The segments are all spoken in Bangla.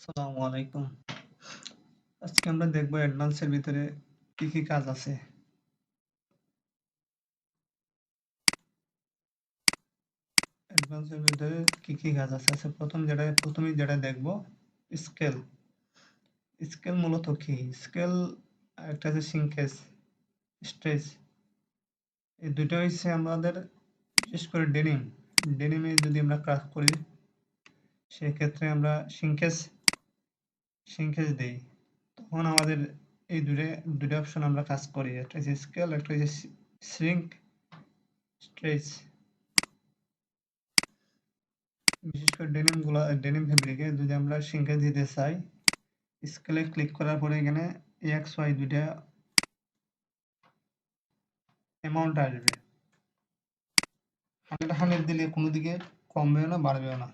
আসসালামু আলাইকুম। আজকে আমরা দেখব অ্যাডভান্সের ভিতরে কি, কি কাজ আছে। অ্যাডভান্সের ভিতরে কি, কি কাজ আছে? আচ্ছা প্রথমেই যেটা দেখব স্কেল। স্কেল মূলত কি? স্কেল একটা আছে সিনকেস, স্ট্রেচ। এই ২ টা হইছে আমাদের বিশেষ করে ডেনিমে যদি আমরা কাজ করি সেক্ষেত্রে আমরা সিনকেস দেই। তখন আমাদের এই ২ টা অপশন আমরা কাজ করি। একটা হচ্ছে স্কেল, একটা হচ্ছে শ্রিঙ্ক, স্ট্রেচ। বিশেষ করে ডেনিম ফেব্রিকে যদি আমরা সিঙ্কেজ দিতে চাই, স্কেলে ক্লিক করার পরে এখানে এক্স ওয়াই ২ টা অ্যামাউন্ট আসবে। 100 দিলে কোনো দিকে কমবেও না বাড়বেও না।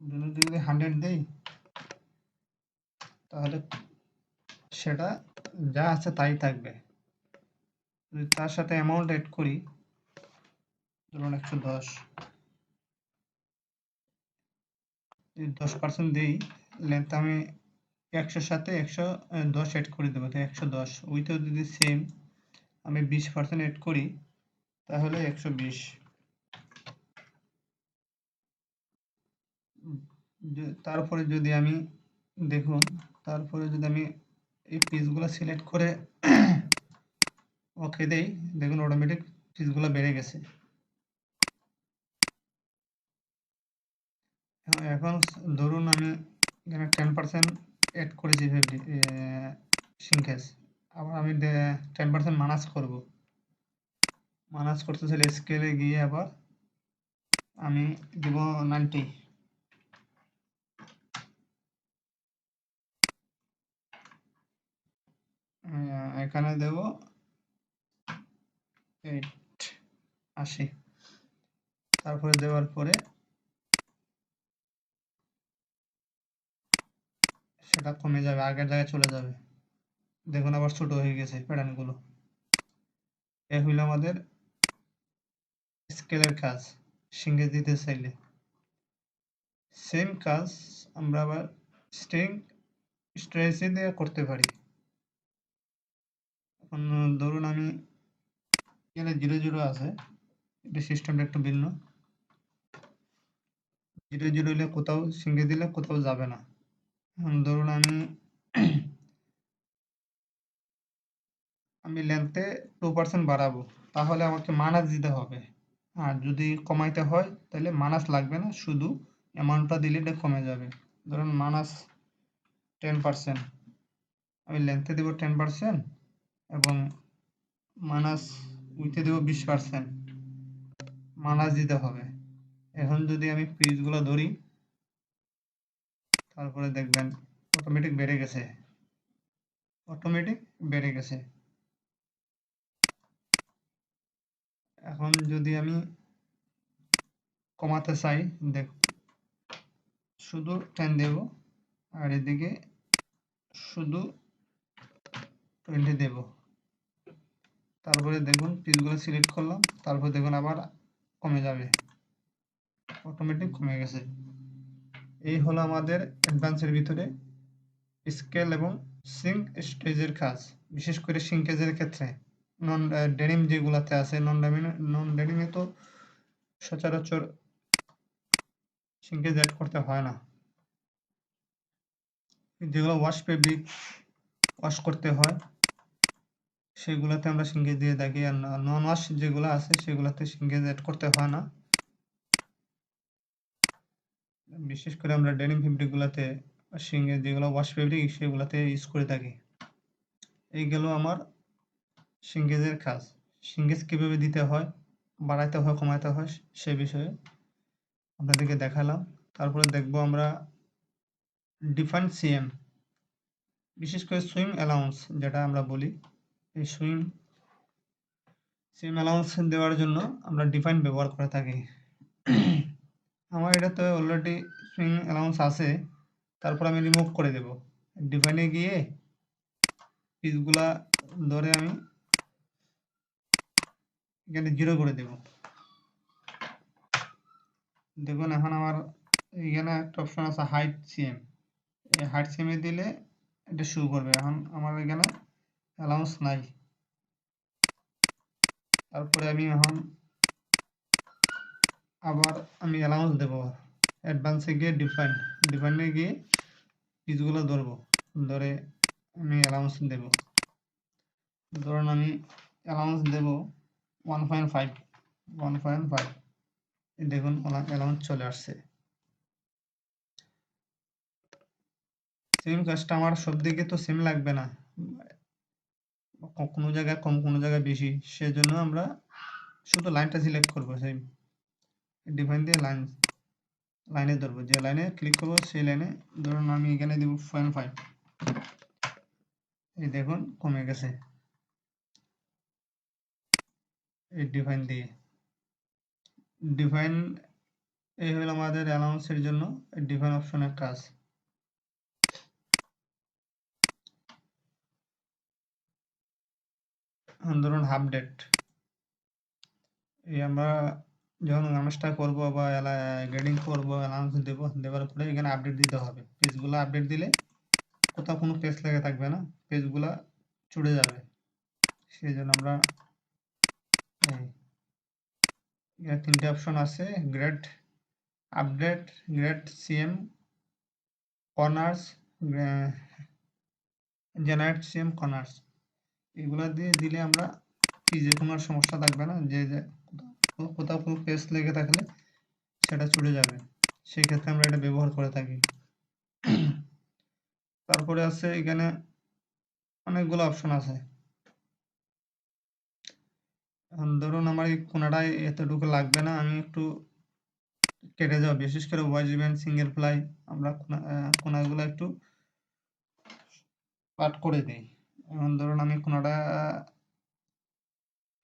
যদি 100 দেই তাহলে সেটা যা আছে তাই থাকবে। যদি তার সাথে অ্যামাউন্ট এড করি, ধরুন 110, যদি 10% দেই, লেন্থ আমি 100 সাথে 110 এড করে দেবো, তো 110। উইথও যদি সেম আমি 20% এড করি তাহলে 120। তারপরে যদি আমি দেখুন, তারপরে যদি আমি এই পিসগুলো সিলেক্ট করে ওকে দেই, দেখুন অটোমেটিক পিসগুলো বেড়ে গেছে। এখন ধরুন আমি এখানে 10% এড করেছি সিনকেস, আবার আমি 10% মাইনাস করব। মাইনাস করতে চাইলে স্কেলে গিয়ে আবার আমি দিব 90। এখানে দেব 80। তারপরে দেওয়ার পরে সেটা কমে যাবে, আগের জায়গায় চলে যাবে। দেখুন আবার ছোট হয়ে গেছে প্যাটার্নগুলো। এ হইল আমাদের স্কেলের কাজ সিঙ্গেল দিতে চাইলে। সেম কাজ আমরা আবার স্ট্রেচে দিয়ে করতে পারি। এখন ধরুন আমি এখানে 0 আছে, এটা সিস্টেমটা একটু ভিন্ন। 0 হলে কোথাও সিঙ্গেল দিলে কোথাও যাবে না। ধরুন আমি লেন্থে 2% বাড়াবো, তাহলে আমাকে মাইনাস দিতে হবে। আর যদি কমাইতে হয় তাহলে মাইনাস লাগবে না, শুধু অ্যামাউন্টটা দিলে এটা কমে যাবে। ধরুন -10%, আমি লেন্থে দেব 10% এবং মাইনাস উইথে দেব 20%। মাইনাস দিতে হবে। এখন যদি আমি পিসগুলো ধরি, তারপরে দেখবেন অটোমেটিক বেড়ে গেছে। এখন যদি আমি কমাতে চাই, দেখ শুধু 10 দেব, আর এদিকে শুধু 20 দেব। তারপরে দেখুন পিসগুলো সিলেক্ট করলাম, তারপর দেখুন আবার কমে যাবে, অটোমেটিক কমে গেছে। এই হলো আমাদের অ্যাডভান্সের ভিতরে স্কেল এবং সিঙ্ক স্টেজের কাজ। বিশেষ করে সিঙ্কেজের ক্ষেত্রে নন ডেনিম যেগুলাতে আছে, নন ডেনিমে তো সচরাচর সিঙ্কেজ অ্যাড করতে হয় না। যেগুলো ওয়াশ করতে হয় সেগুলাতে আমরা সিঙ্কেজ দিয়ে থাকি, আর নন ওয়াশ যেগুলো আছে সেগুলাতে সিঙ্কেজ অ্যাড করতে হয় না। বিশেষ করে আমরা ডেনিম ফেব্রিকগুলোতে যেগুলো ওয়াশ ফেব্রিক সেগুলোতে ইউজ করে থাকি। এই গেল আমার সিঙ্কেজের কাজ। সিঙ্কেজ কীভাবে দিতে হয়, বাড়াইতে হয়, কমাইতে হয় সে বিষয়ে আপনাদেরকে দেখালাম। তারপরে দেখব আমরা ডিফাইন সিএম, বিশেষ করে সুইং অ্যালাউন্স যেটা আমরা বলি। এই সিএম অ্যালাউন্স দেওয়ার জন্য আমরা ডিফাইন ব্যবহার করে থাকি। আমার এটাতে অলরেডি সুইং অ্যালাউন্স আছে, তারপর আমি রিমুভ করে দেব। ডিফাইনে গিয়ে পিসগুলা ধরে আমি এখানে 0 করে দেব। দেখুন এখন আমার এখানে একটা অপশন আছে হাইট সিএম, এই হাইট সিএম এ দিলে এটা শো করবে। এখন আমার এখানে অ্যালাউন্স নাই, তারপরে আমি এখন আবার আমি অ্যালাউন্স দেবো। অ্যাডভান্সে গিয়ে ডিফাইনে গিয়ে পিসগুলো ধরবো, ধরে আমি অ্যালাউন্স দেব। ধরুন আমি অ্যালাউন্স দেব 1.5 দেখুন অ্যালাউন্স চলে আসছে। সেম কাজটা আমার সব দিকে তো সেম লাগবে না, কোনো জায়গায় কম কোনো জায়গায় বেশি, সেজন্য আমরা শুধু লাইনটা সিলেক্ট করবো। সেই ডিফাইন দিয়ে লাইনে ধরবো, যে লাইনে ক্লিক করবো সেই লাইনে ধরুন আমি এখানে দিব 0.5। এই দেখুন কমে গেছে এই ডিফাইন দিয়ে। ডিফাইন এই হলো আমাদের অ্যালাউন্সের জন্য ডিফাইন অপশনের কাজ। ধরুন হাফ ডেট, এই আমরা যখন অ্যানাউন্সটা করবো বা গ্রেডিং করবো, অ্যানাউন্স দেবো, দেওয়ার পরে এখানে আপডেট দিতে হবে। পেজগুলো আপডেট দিলে কোথাও কোনো পেজ লেগে থাকবে না, পেজগুলো চুড়ে যাবে। সেই জন্য আমরা এখানে 3টে অপশন আছে, grade update, grade CM, corners, generate CM corners. এগুলা দিয়ে দিলে আমরা পেজে কোনো আর সমস্যা থাকবে না, যে কোথাও কোনো পেজ লেগে থাকলে সেটা চুড়ে যাবে। সেই ক্ষেত্রে আমরা এটা ব্যবহার করে থাকি। তারপরে আছে এখানে অনেকগুলো অপশন আছে। এখন ধরুন আমার এই কোনাটায় এতটুকু লাগবে না, আমি একটু কেটে যাবো, বিশেষ করে ওয়াইজ ইভেন্ট সিঙ্গেল ফ্লাই আমরা কোনাগুলো একটু কাট করে দিই। এখন ধরুন আমি কোনাটা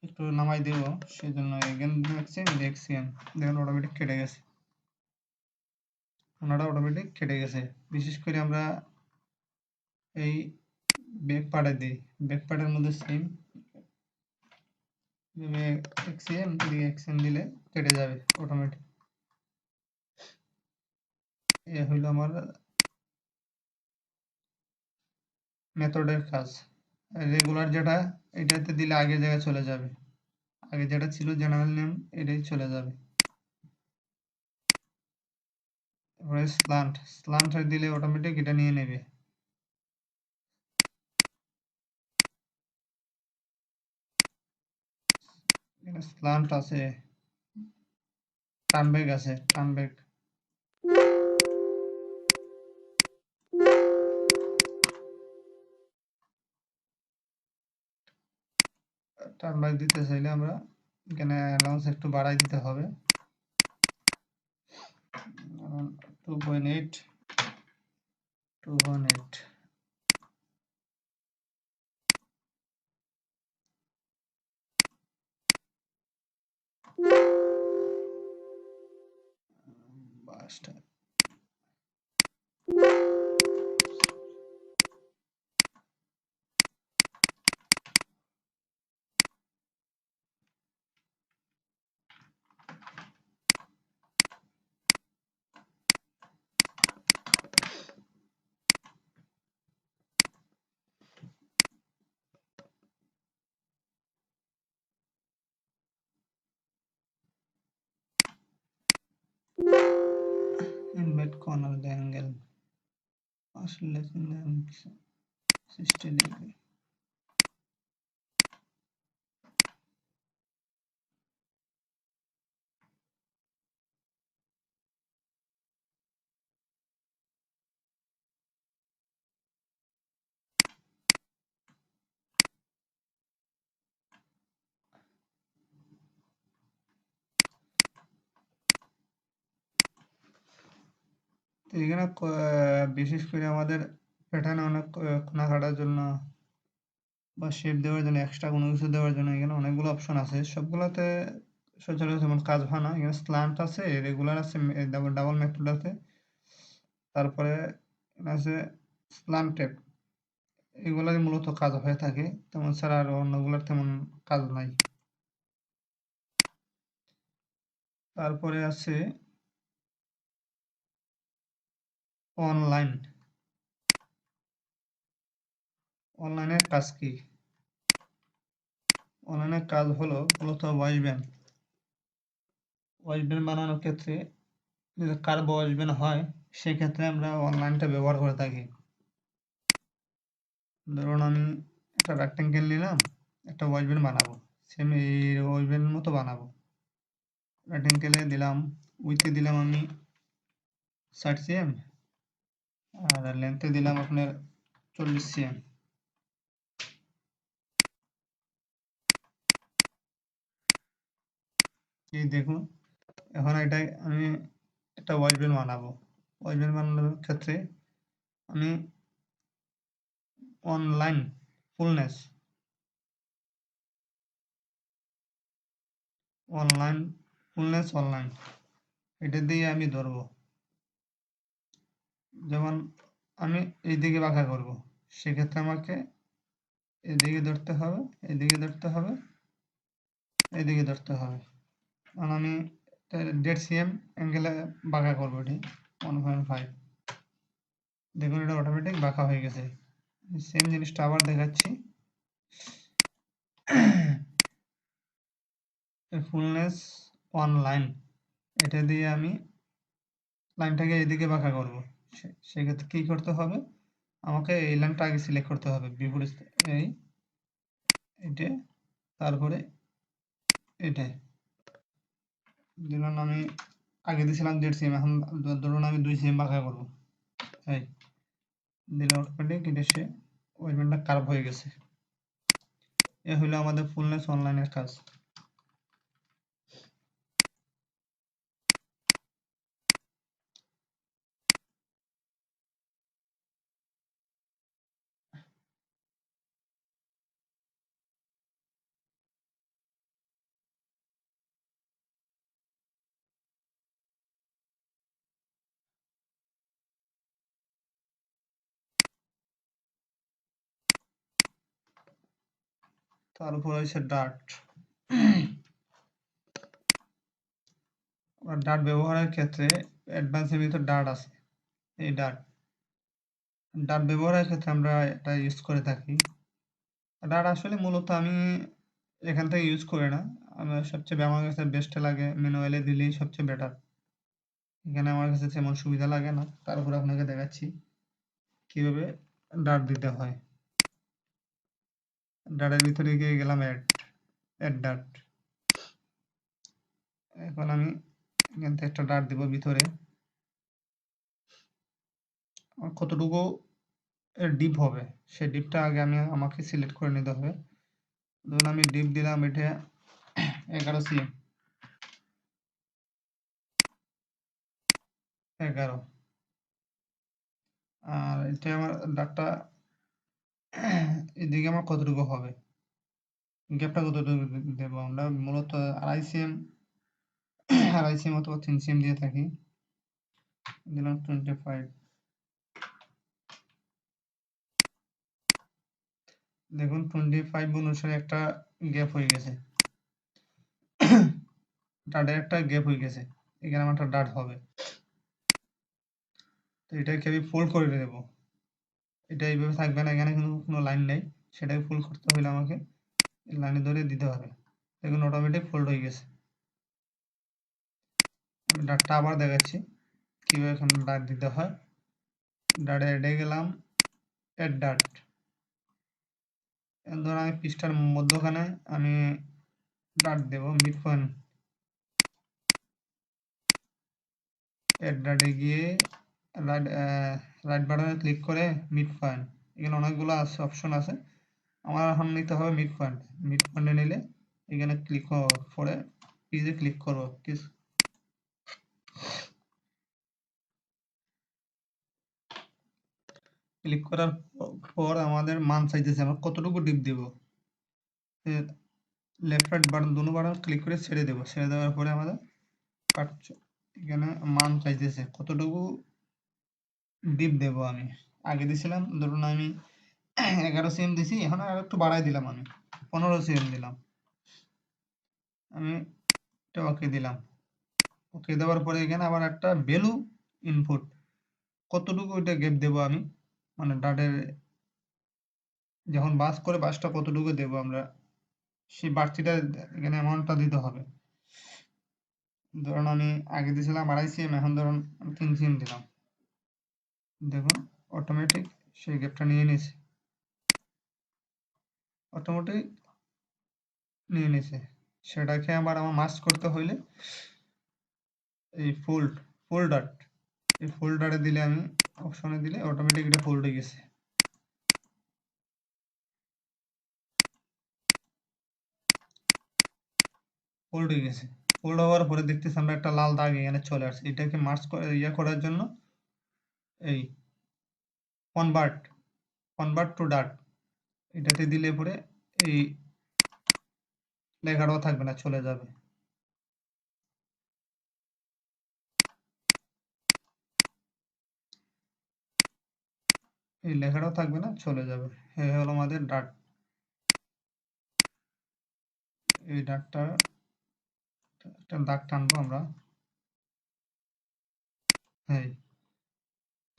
একটু নামাই দেব, সেই জন্য এগেন দেখছেন দেখুন অটোমেটিক কেটে গেছে, কোনাটা অটোমেটিক কেটে গেছে। বিশেষ করে আমরা এই ব্যাক পার্টে দিই, ব্যাক পার্টের মধ্যে সেম এক্সিএম দিলে কেটে যাবে অটোমেটিক। এ হইল আমার মেথডের কাজ। রেগুলার যেটা, এটাতে দিলে আগের জায়গায় চলে যাবে, আগে যেটা ছিল জেনারেল নেম এটাই চলে যাবে। তারপরে স্লান্ট দিলে অটোমেটিক এটা নিয়ে নেবে। এখানে স্লান্ট আছে, টার্নব্যাক আছে, টার্নব্যাক দিতে চাইলে আমরা এখানে অ্যালাউন্স একটু বাড়াই দিতে হবে, 2.8 বাসটা। Embed corner the angle less than 60 degree. তো এখানে বিশেষ করে আমাদের প্যাটার্নে অনেক কোনা কাটার জন্য বা শেপ দেওয়ার জন্য, এক্সট্রা কোনো কিছু দেওয়ার জন্য এখানে অনেকগুলো অপশন আছে। সবগুলোতে সচরাচর তেমন কাজ হয় না। এখানে স্ল্যান্ট আছে, রেগুলার আছে, ডাবল মেথড আছে, তারপরে আছে স্ল্যান্ট টেপ। এগুলোই মূলত কাজ হয়ে থাকে, তেমন ছাড়া আর অন্যগুলোর তেমন কাজ নাই। তারপরে আছে অনলাইন, অনলাইনের কাজ কি? অনলাইনের কাজ হলো মূলত ভয়েস ব্যান্ড। ভয়েস ব্যান্ড বানানোর ক্ষেত্রে যদি কার ভয়েস ব্যান্ড হয় সেক্ষেত্রে আমরা অনলাইনটা ব্যবহার করে থাকি। ধরুন আমি একটা রেক্টেঙ্গেল নিলাম, একটা ভয়েস ব্যান্ড বানাবো, সেম এই ভয়েস ব্যান্ডের মতো বানাবো। রেক্টেঙ্গেলে দিলাম, উইথে দিলাম আমি 60 cm আর লেন্থে দিলাম আপনার 40 cm। এই দেখুন, এখন এটাই আমি একটা ভয়েস ব্যান্ড বানাবো। ভয়েস ব্যান্ড বানানোর ক্ষেত্রে আমি অনলাইন ফুলনেস, অনলাইন এটা দিয়ে আমি ধরবো। যেমন আমি এইদিকে বাঁকা করব, সেক্ষেত্রে আমাকে এদিকে ধরতে হবে, এদিকে ধরতে হবে, এদিকে ধরতে হবে। কারণ আমি 1.5 cm অ্যাঙ্গেলে বাঁকা করবো, এটি 1.5। দেখুন এটা অটোমেটিক বাঁকা হয়ে গেছে। সেম জিনিসটা আবার দেখাচ্ছি। ফুলনেস অনলাইন, এটা দিয়ে আমি লাইনটাকে এদিকে বাঁকা করব। সেক্ষেত্রে কী করতে হবে, আমাকে এই লাইনটা আগে সিলেক্ট করতে হবে, বিপরীত এই এটা, তারপরে এটা দিলাম। আমি আগে দিয়েছিলাম 1.5 cm, এখন ধরুন আমি 2 cm বাঁকা করবো, এই দিলে অটোমেটিক এটা সে ওই ব্যান্ডটা কার্ভ হয়ে গেছে। এ হলো আমাদের ফুলনেস অনলাইনের কাজ। তারপর হচ্ছে ডার্ট। ডার্ট ব্যবহারের ক্ষেত্রে অ্যাডভান্সের ভিতর ডার্ট আছে। এই ডার্ট ব্যবহারের ক্ষেত্রে আমরা এটা ইউজ করে থাকি। ডার্ট আসলে মূলত আমি এখান থেকে ইউজ করি না, আমার সবচেয়ে আমার কাছে বেস্ট লাগে ম্যানুয়ালি দিলেই সবচেয়ে বেটার। এখানে আমার কাছে তেমন সুবিধা লাগে না। তারপর আপনাকে দেখাচ্ছি কিভাবে ডার্ট দিতে হয়। ডার্টের ভিতরে গিয়ে গেলাম অ্যাড ডার্ট। এখন আমি এখান থেকে একটা ডার্ট দিব ভিতরে। আমার কতটুকু ডিপ হবে সেই ডিপটা আগে আমাকে সিলেক্ট করে নিতে হবে। ধরুন আমি ডিপ দিলাম এটা 11 cm, 11। আর এটা আমার ডার্টটা এদিকে আমার কতটুকু হবে, গ্যাপটা কতটুকু দেবো, আমরা মূলত 2.5 cm, 2.5 cm অথবা 3 cm দিয়ে থাকি। দিলাম 25। দেখুন 25 অনুসারে একটা গ্যাপ হয়ে গেছে, ডার্টের একটা গ্যাপ হয়ে গেছে, এখানে আমার একটা ডার্ট হবে। তো এটাকে আমি ফোল্ড করে দেব। এটা এইভাবে থাকবে না, এখানে কিন্তু কোনো লাইন নেই, সেটাকে ফোল্ড করতে হলে আমাকে লাইনে ধরে দিতে হবে। দেখুন অটোমেটিক ফোল্ড হয়ে গেছে। আমি ডার্টটা আবার দেখাচ্ছি কীভাবে এখানে ডার্ট দিতে হয়। ডার্টে এডে গেলাম, অ্যাড ডার্ট। ধরুন আমি পৃষ্ঠার মধ্যখানে আমি ডার্ট দেব, মিড পয়েন্ট। অ্যাড ডার্টে গিয়ে রাইট বাটনে ক্লিক করে মিড পয়েন্ট, এখানে অনেকগুলো আছে, অপশন আছে। আমার এখন নিতে হবে মিড পয়েন্ট। মিড পয়েন্টে নিলে এখানে ক্লিক করে পিজে ক্লিক করবো। ক্লিক করার পর আমাদের মান চাইতেছে আমরা কতটুকু ডিপ দেব। লেফট রাইট বাটন দুটো বাটন ক্লিক করে ছেড়ে দেবো। ছেড়ে দেওয়ার পরে আমাদের এখানে মান চাইতেছে কতটুকু ডিপ দেব। আমি আগে দিছিলাম, ধরুন আমি 11 cm দিছি, এখন আর একটু বাড়াই দিলাম, আমি 15 cm দিলাম। আমি এটা ওকে দিলাম। ওকে দেওয়ার পরে এখানে আবার একটা ভ্যালু ইনপুট, কতটুকু ওইটা গ্যাপ দেব আমি, মানে ডাটের যখন বাস করে বাসটা কতটুকু দেব আমরা, সেই বাড়তিটা এখানে অ্যামাউন্টটা দিতে হবে। ধরুন আমি আগে দিয়েছিলাম 2.5 cm, এখন ধরুন আমি 3 cm দিলাম, দেখুন অটোমেটিক সেই গ্যাপটা নিয়ে নিছে, অটোমেটিক নিয়ে নিছে। সেটাকে আবার আমার মাস্ক করতে হইলে এই ফুল ডাট, এই ফুল ডাটে দিলে আমি অপশনে দিলে অটোমেটিক এটা ফোল্ড হয়ে গেছে। ফোল্ড হয়ে গেছে। ফোল্ড হওয়ার পরে দেখতেছি আমরা একটা লাল দাগ এখানে চলে আসছে। এটাকে মার্জ করার জন্য এই কনভার্ট টু ডাট এটাতে দিলে পরে এই লেখাটাও থাকবে না, চলে যাবে। এই লেখাটাও থাকবে না, চলে যাবে। এই হলো আমাদের ডাট। এই ডাটটা একটা দাগ টানবো আমরা, হ্যাঁ,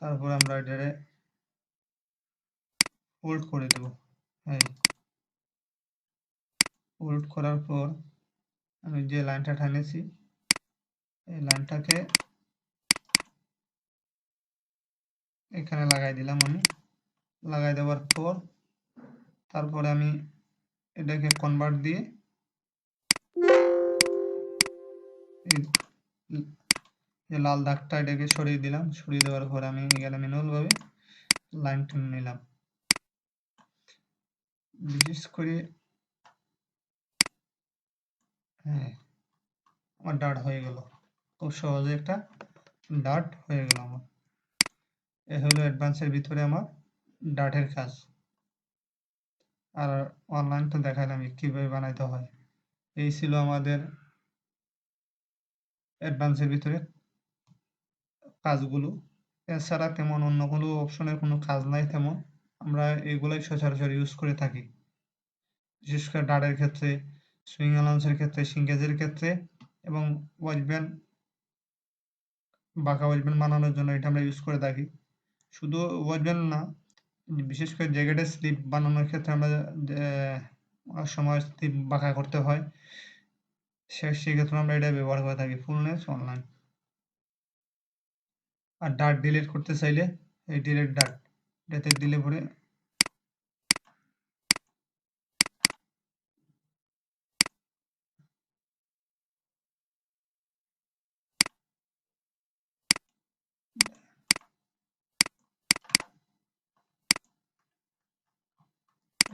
তারপরে আমরা এটারে ফোল্ড করে দেব। হ্যাঁ, ফোল্ড করার পর আমি যে লাইনটা টানেছি এই লাইনটাকে এখানে লাগাই দিলাম আমি। লাগাই দেওয়ার পর তারপরে আমি এটাকে কনভার্ট দিয়ে এই যে লাল দাগটা এটাকে সরিয়ে দিলাম। সরিয়ে দেওয়ার পর আমি এখানে ম্যানুয়াল ভাবে লাইন টেনে নিলাম। বিশেষ করে হ্যাঁ, আমার ডাট হয়ে গেল, খুব সহজে একটা ডাট হয়ে গেল আমার। এ হলো অ্যাডভান্সের ভিতরে আমার ডাটের কাজ। আর অনলাইনটা দেখালাম কিভাবে বানাইতে হয়। এই ছিল আমাদের অ্যাডভান্সের ভিতরে কাজগুলো। এছাড়া তেমন অন্য কোনো অপশনের কোনো কাজ নাই তেমন। আমরা এগুলাই সচরাচর ইউজ করে থাকি, বিশেষ করে ডাটের ক্ষেত্রে, সুইং অ্যালাউন্সের ক্ষেত্রে, সিঙ্গেজের ক্ষেত্রে এবং ওয়াচব্যান্ড, বাঁকা ওয়াচব্যান্ড বানানোর জন্য এটা আমরা ইউজ করে থাকি। শুধু ওয়াচব্যান্ড না, বিশেষ করে জ্যাকেটের স্লিপ বানানোর ক্ষেত্রে আমরা অনেক সময় স্লিপ বাঁকা করতে হয়, সেক্ষেত্রে আমরা এটা ব্যবহার করে থাকি। Fullness online. আর ডাট ডিলিট করতে চাইলে এই ডিলিট ডাট এটাতে দিলে পরে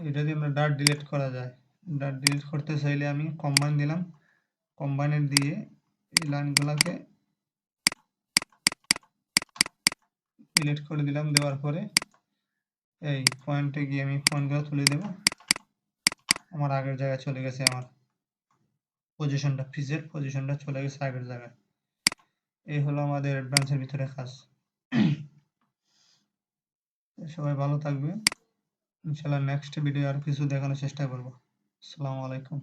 এটা দিয়ে আমরা ডাট ডিলিট করা যায়। ডাট ডিলিট করতে চাইলে আমি কম্বাইন দিলাম, কম্বাইনে দিয়ে এই লাইনগুলোকে ডিলিট করে দিলাম। দেওয়ার পরে এই পয়েন্টে গিয়ে আমি পয়েন্টগুলো তুলে দেব। আমার আগের জায়গায় চলে গেছে, আমার পজিশনটা, ফিজের পজিশনটা চলে গেছে আগের জায়গায়। এই হলো আমাদের অ্যাডভান্সের ভিতরে কাজ। সবাই ভালো থাকবে। ইনশাআল্লাহ নেক্সট ভিডিও আর কিছু দেখানোর চেষ্টা করব। আসসালামু আলাইকুম।